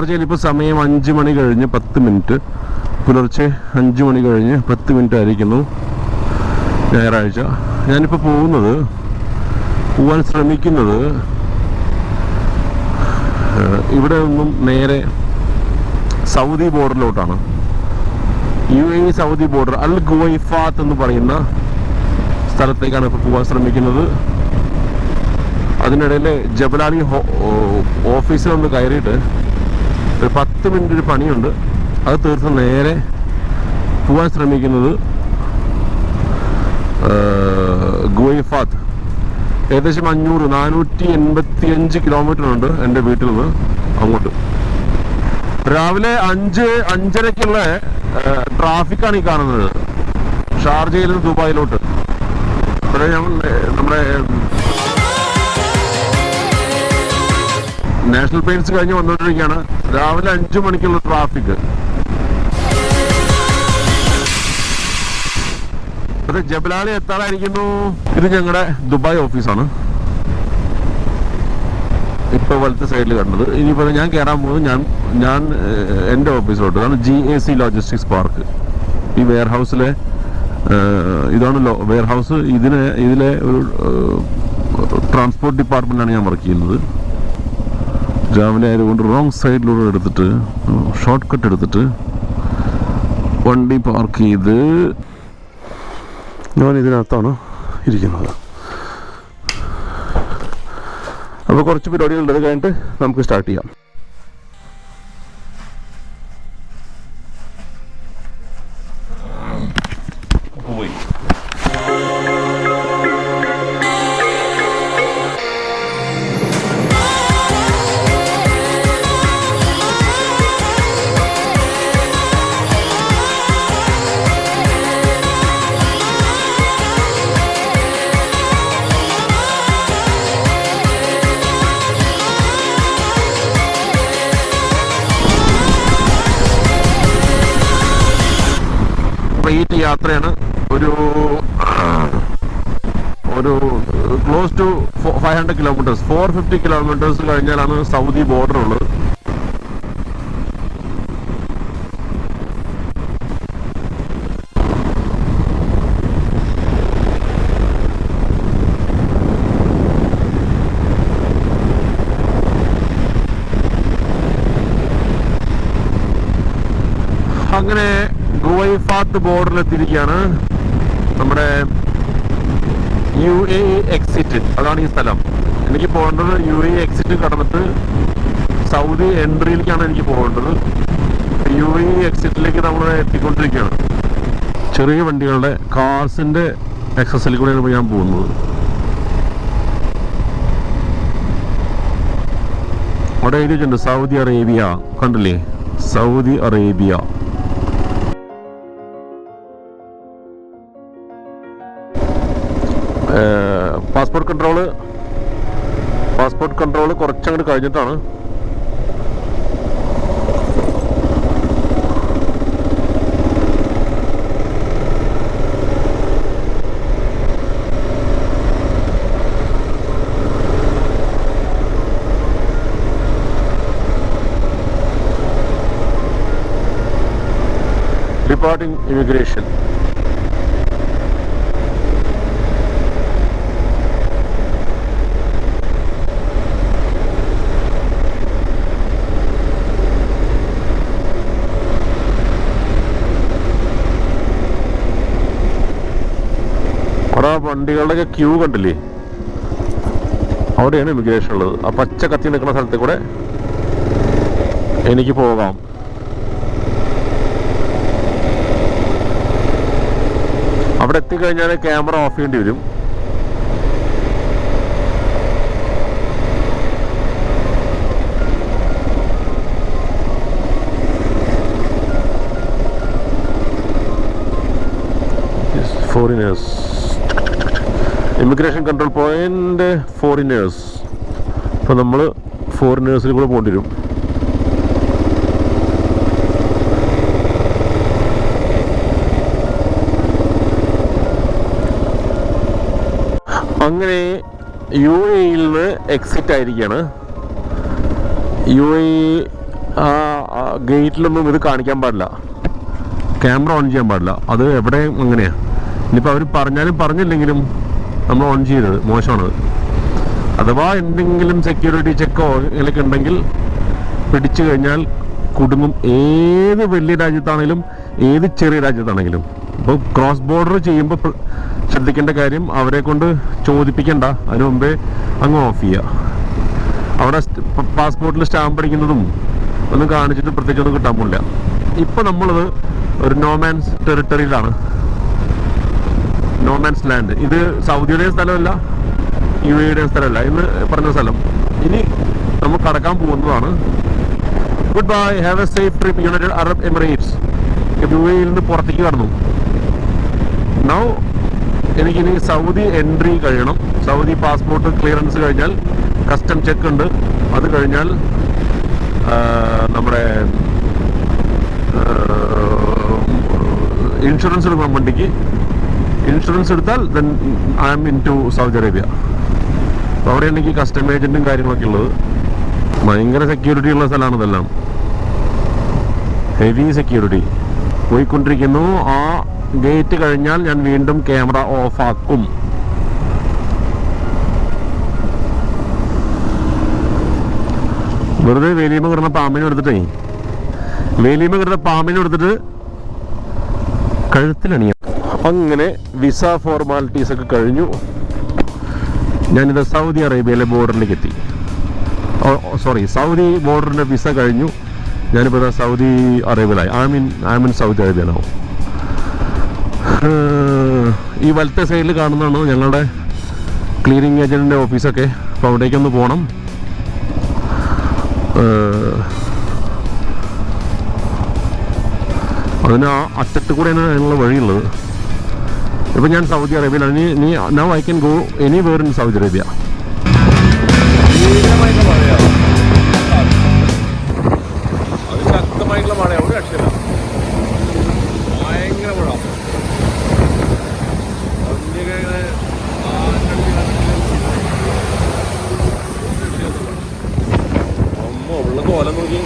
ഷാർജയിൽ ഇപ്പോൾ സമയം 5 മണി കഴിഞ്ഞ് 10 മിനിറ്റ്, പുലർച്ചെ 5 മണി കഴിഞ്ഞ് 10 മിനിറ്റ് ആയിരിക്കുന്നു, ഞായറാഴ്ച. ഞാനിപ്പോൾ പോകാൻ ശ്രമിക്കുന്നത് ഇവിടെ നിന്നും നേരെ സൗദി ബോർഡറിലോട്ടാണ്. UAE സൗദി ബോർഡർ അൽ ഗുവൈഫാത്ത് എന്ന് പറയുന്ന സ്ഥലത്തേക്കാണ് ഇപ്പോൾ പോകാൻ ശ്രമിക്കുന്നത്. അതിനിടയിൽ ജബലാലി ഓഫീസിൽ ഒന്ന് കയറിയിട്ട് ഒരു 10 മിനിറ്റ് ഒരു പണിയുണ്ട്. അത് തീർത്ത് നേരെ പോകാൻ ശ്രമിക്കുന്നത് ഗുവൈഫാത്ത്. ഏകദേശം 485 കിലോമീറ്റർ ഉണ്ട് എൻ്റെ വീട്ടിൽ നിന്ന് അങ്ങോട്ട്. രാവിലെ 5:30ക്കുള്ള ട്രാഫിക്കാണ് ഈ കാണുന്നത് ഷാർജയിൽ നിന്ന് ദുബായിലോട്ട്. ഇവിടെ നമ്മുടെ നാഷണൽ പെയിൻസ് കഴിഞ്ഞ് വന്നുകൊണ്ടിരിക്കുകയാണ്. രാവിലെ 5 മണിക്കുള്ള ട്രാഫിക്. ഇത് ജബലാലി എത്താറായിരിക്കുന്നു. ഇത് ഞങ്ങളുടെ ദുബായ് ഓഫീസാണ് ഇപ്പോൾ വലത്തെ സൈഡിൽ കണ്ടത്. ഇനിയിപ്പോൾ ഞാൻ കയറാൻ പോകുന്നത് ഞാൻ എൻ്റെ ഓഫീസിലോട്ട്. അതാണ് GAC ലോജിസ്റ്റിക്സ് പാർക്ക്. ഈ വെയർ ഹൗസിലെ ഇതാണ് വെയർ ഹൗസ്. ഇതിലെ ഒരു ട്രാൻസ്പോർട്ട് ഡിപ്പാർട്ട്മെൻറ്റാണ് ഞാൻ വർക്ക് ചെയ്യുന്നത്. രാവിലെ ആയതുകൊണ്ട് റോങ് സൈഡിലൂടെ എടുത്തിട്ട് ഷോർട്ട് കട്ട് എടുത്തിട്ട് വണ്ടി പാർക്ക് ചെയ്ത് ഞാൻ ഇതിനകത്താണ് ഇരിക്കുന്നത്. അപ്പോൾ കുറച്ച് പരിപാടികളുണ്ട്. അത് കഴിഞ്ഞിട്ട് നമുക്ക് സ്റ്റാർട്ട് ചെയ്യാം. സ്ട്രെയിറ്റ് യാത്രയാണ്. ഒരു ക്ലോസ് ടു 500 കിലോമീറ്റേഴ്സ്, 450 കിലോമീറ്റേഴ്സ് കഴിഞ്ഞാലാണ് സൗദി ബോർഡർ ഉള്ളത്. അങ്ങനെ ഗുവൈഫാത്ത് ബോർഡറിലെത്തിയിരിക്കുകയാണ്. നമ്മുടെ UAE എക്സിറ്റ്, അതാണ് ഈ സ്ഥലം. എനിക്ക് പോകേണ്ടത് UAE എക്സിറ്റ് കടന്നിട്ട് സൗദി എൻട്രിയിലേക്കാണ് എനിക്ക് പോകേണ്ടത്. UAE എക്സിറ്റിലേക്ക് നമ്മൾ എത്തിക്കൊണ്ടിരിക്കുകയാണ്. ചെറിയ വണ്ടികളുടെ കാർസിൻ്റെ എക്സസിൽ കൂടെയാണ് ഞാൻ പോകുന്നത്. അവിടെ എഴുതിയിട്ടുണ്ട് സൗദി അറേബ്യ, കണ്ടില്ലേ, സൗദി അറേബ്യ. പാസ്പോർട്ട് കൺട്രോള് കുറച്ചങ്ങോട്ട് കഴിഞ്ഞിട്ടാണ്. Departing immigration. വണ്ടികളുടെ ക്യൂ കണ്ടില്ലേ, അവിടെയാണ് ഇമിഗ്രേഷൻ ഉള്ളത്. ആ പച്ച കത്തി നിൽക്കുന്ന സ്ഥലത്ത് കൂടെ എനിക്ക് പോകാം. അവിടെ എത്തിക്കഴിഞ്ഞാൽ ക്യാമറ ഓഫ് ചെയ്യേണ്ടി വരും. Foreigners, immigration control point foreigners. അപ്പോൾ നമ്മൾ ഫോറിനേഴ്സിൽ കൂടെ പോകേണ്ടി വരും. അങ്ങനെ UAE നിന്ന് എക്സിറ്റ് ആയിരിക്കുകയാണ്. UAE ഗേറ്റിലൊന്നും ഇത് കാണിക്കാൻ പാടില്ല, ക്യാമറ ഓൺ ചെയ്യാൻ പാടില്ല. അത് എവിടെയും അങ്ങനെയാണ്. ഇനിയിപ്പോൾ അവർ പറഞ്ഞാലും പറഞ്ഞില്ലെങ്കിലും നമ്മൾ ഓൺ ചെയ്തത് മോശമാണത്. അഥവാ എന്തെങ്കിലും സെക്യൂരിറ്റി ചെക്കോ ഇതിലൊക്കെ ഉണ്ടെങ്കിൽ പിടിച്ചു കഴിഞ്ഞാൽ കുടുങ്ങും. ഏത് വലിയ രാജ്യത്താണെങ്കിലും ഏത് ചെറിയ രാജ്യത്താണെങ്കിലും. ഇപ്പോൾ ക്രോസ് ബോർഡർ ചെയ്യുമ്പോൾ ശ്രദ്ധിക്കേണ്ട കാര്യം, അവരെ കൊണ്ട് ചോദിപ്പിക്കണ്ട, അതിന് മുമ്പേ അങ്ങ് ഓഫ് ചെയ്യുക. അവിടെ പാസ്പോർട്ടിൽ സ്റ്റാമ്പ് അടിക്കുന്നതും ഒന്നും കാണിച്ചിട്ട് പ്രത്യേകിച്ചൊന്നും കിട്ടാൻ പോലില്ല. ഇപ്പോൾ നമ്മളത് ഒരു നോമാൻസ് ടെറിട്ടറിയിലാണ്, നോമാൻസ് ലാൻഡ്. ഇത് സൗദിയുടെയും സ്ഥലമല്ല, UAE സ്ഥലമല്ല, ഇന്ന് പറഞ്ഞ സ്ഥലം. ഇനി നമ്മൾ കടക്കാൻ പോകുന്നതാണ്. Goodbye, have a safe trip United Arab Emirates. UAE നിന്ന് പുറത്തേക്ക് കടന്നു. നൗ എനിക്കിനി സൗദി എൻട്രി കഴിയണം. സൗദി പാസ്പോർട്ട് ക്ലിയറൻസ് കഴിഞ്ഞാൽ കസ്റ്റം ചെക്ക് ഉണ്ട്. അത് കഴിഞ്ഞാൽ നമ്മുടെ ഇൻഷുറൻസ് എടുക്കണം വണ്ടിക്ക്. ഇൻഷുറൻസ് എടുത്താൽ then I am in to Saudi Arabia. അവിടെയാണ് എനിക്ക് കസ്റ്റം ഏജൻറ്റും കാര്യങ്ങളൊക്കെ ഉള്ളത്. ഭയങ്കര സെക്യൂരിറ്റി ഉള്ള സ്ഥലമാണ് ഇതെല്ലാം, ഹെവി സെക്യൂരിറ്റി. പോയിക്കൊണ്ടിരിക്കുന്നു. ആ ഗേറ്റ് കഴിഞ്ഞാൽ ഞാൻ വീണ്ടും ക്യാമറ ഓഫാക്കും. വെറുതെ വേലിയമ്മ കിടന്ന പാമ്പിനെ എടുത്തിട്ട് കഴുത്തിലണിയാം. അങ്ങനെ വിസ ഫോർമാലിറ്റീസ് ഒക്കെ കഴിഞ്ഞു. ഞാനിത് സൗദി അറേബ്യയിലെ ബോർഡറിലേക്ക് എത്തി. സൗദി ബോർഡറിൻ്റെ വിസ കഴിഞ്ഞു. ഞാനിപ്പോൾ സൗദി അറേബ്യയിലായി. I mean Saudi Arabia now. ഈ വലത്തെ സൈഡിൽ കാണുന്നതാണ് ഞങ്ങളുടെ ക്ലീനിങ് ഏജൻറ്റിൻ്റെ ഓഫീസൊക്കെ. അപ്പോൾ അവിടേക്കൊന്ന് പോകണം. അതിന് ആ അറ്റത്ത് കൂടെയാണ് അതിനുള്ള വഴിയുള്ളത്. ഇപ്പം ഞാൻ സൗദി അറേബ്യയിലാണ്. Now I can go anywhere in Saudi Arabia. ശക്തമായിട്ടുള്ള മഴയാണ്, ഒരു രക്ഷയില്ല. ഭയങ്കര മഴ. ഉള്ള കോലം നോക്കി.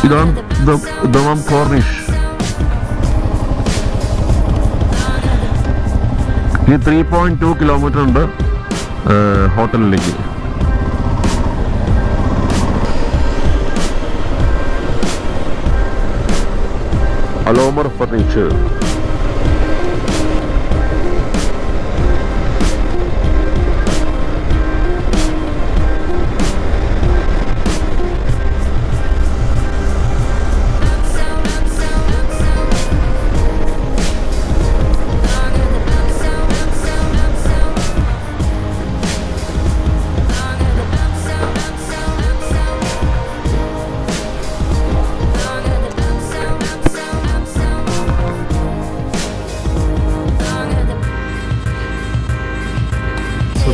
ഇതാണ് ദമാം കോർണിഷ്. ഇനി 3.2 കിലോമീറ്റർ ഉണ്ട് ഹോട്ടലിലേക്ക്. അലോമർ ഫർണിച്ചർ.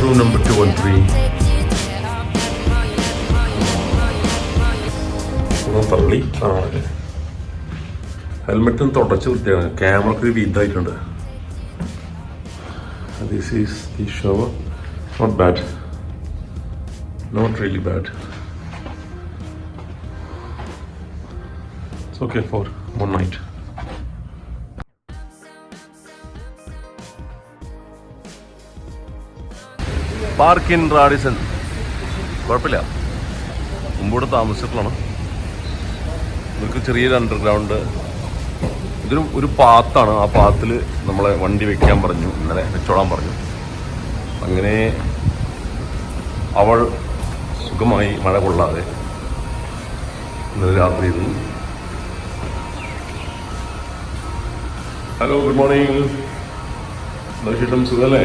Room number 213. Thoroughly. ഹെൽമെറ്റും തുടച്ച് വൃത്തിയാണ്. ക്യാമറക്ക് ഒരു വിധായിട്ടുണ്ട്. This is the shower. Not bad. Not really bad. It's okay for one night. Park in Radisson. കുഴപ്പമില്ല, മുമ്പോട്ട് താമസിച്ചിട്ടുള്ളതാണ്. നമുക്ക് ചെറിയൊരു അണ്ടർഗ്രൗണ്ട്. ഒരു പാത്താണ്. ആ പാത്തിൽ നമ്മളെ വണ്ടി വെക്കാൻ പറഞ്ഞു, ഇന്നലെ വെച്ചോളാൻ പറഞ്ഞു. അങ്ങനെ അവൾ സുഖമായി മഴ കൊള്ളാതെ ഇന്നലെ രാത്രി ഇരുന്നു. Hello, good morning. എന്താ വിശേഷം? സുഖമല്ലേ?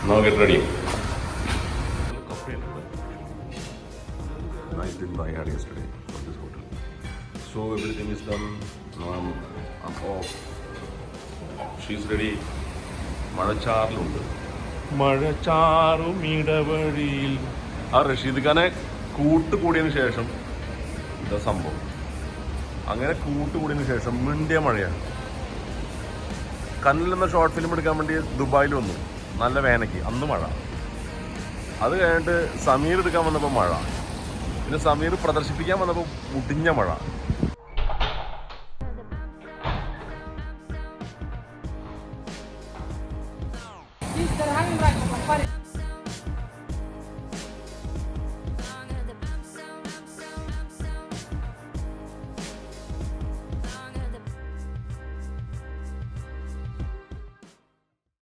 Now get ready. Nice dinner I had yesterday from this hotel. So everything is done. Now I'm off. She's ready. മഴച്ചാറിലുണ്ട്. മഴച്ചാറും ഇടവഴിയിൽ. ആ റഷീദ് ഖാനെ കൂട്ടുകൂടിയതിന് ശേഷം ഇതാ സംഭവം. അങ്ങനെ കൂട്ടുകൂടിയതിന് ശേഷം മിണ്ടിയ മഴയാണ്. കണ്ണിൽ നിന്ന് ഷോർട്ട് ഫിലിം എടുക്കാൻ വേണ്ടി ദുബായിൽ വന്നു. നല്ല വേനയ്ക്ക് അന്ന് മഴ. അത് കഴിഞ്ഞിട്ട് സമീർ എടുക്കാൻ വന്നപ്പോൾ മഴ. പിന്നെ സമീർ പ്രദർശിപ്പിക്കാൻ വന്നപ്പോൾ മുടിഞ്ഞ മഴ.